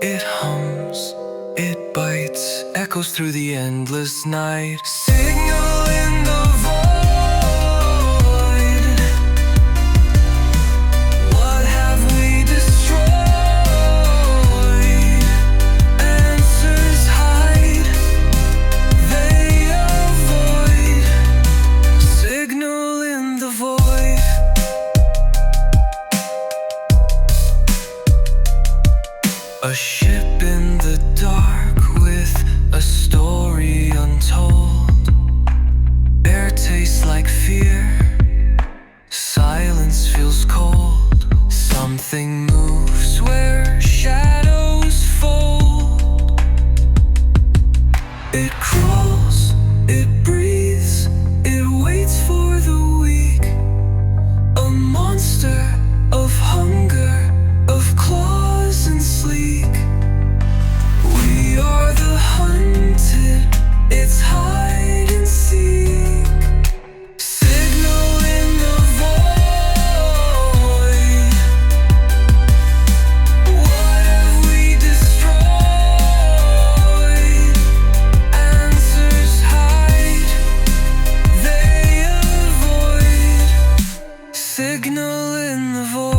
It hums, it bites, echoes through the endless night. Signal in the void. What have we destroyed? Answers hide, they avoid. Signal in the void. A ship in the dark with a story untold. Air tastes like fear, silence feels cold. Something moves where shadows fold. It crawls, it breathes, it waits for the weak. A monster of hunger, of claws and sleek. We are the hunted, it's hide and seek. Signal in the void. What have we destroyed? Answers hide, they avoid. Signal in the void.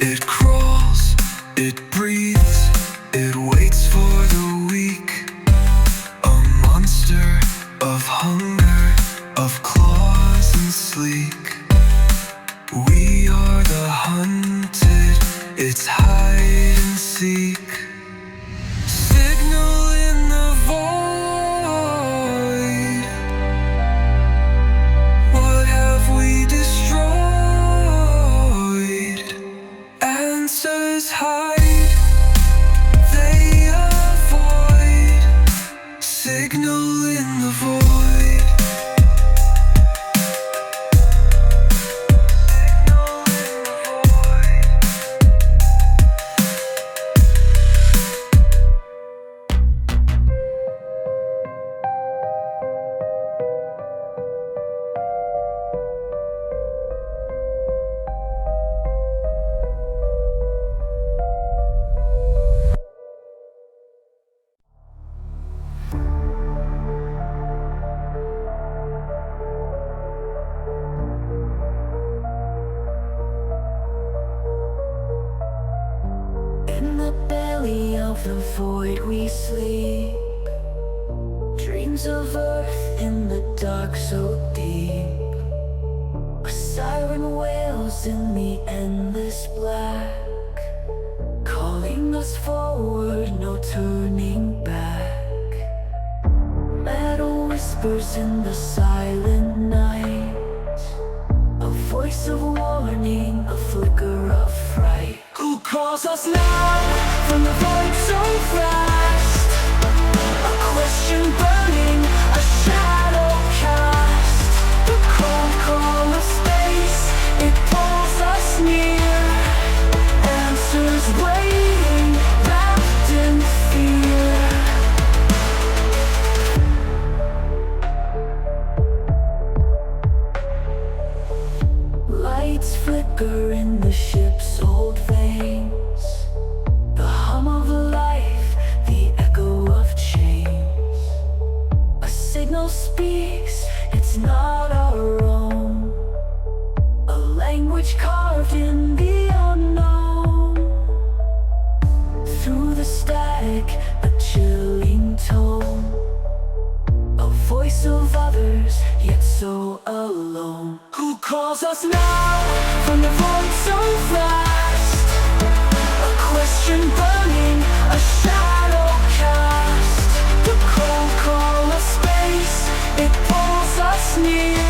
It crawls, it breathes, it waits for the weak. A monster of hunger, of claws and sleek. We are the hunted, it's hide and seek. Signal in the void. What have we destroyed? Answers hide, they avoid. Signal in the void. Signal in the void. In the belly of the void we sleep. Dreams of earth in the dark so deep. A siren wails in the endless black, calling us forward, no turning back. Metal whispers in the silent night, a voice of warning, a flicker of fright. Who calls us now from the void so fast? A question burning, a shadow cast. The cold call of space, it pulls us near. Answers waiting, wrapped in fear. Lights flicker in the ship's old veins. The hum of life, the echo of chains. A signal speaks, it's not our own. A language carved in the unknown. Through the static, a chilling tone. A voice of others, yet so alone. Who calls us now from the void so fast? A question burning, a shadow cast. The cold call of space, it pulls us near.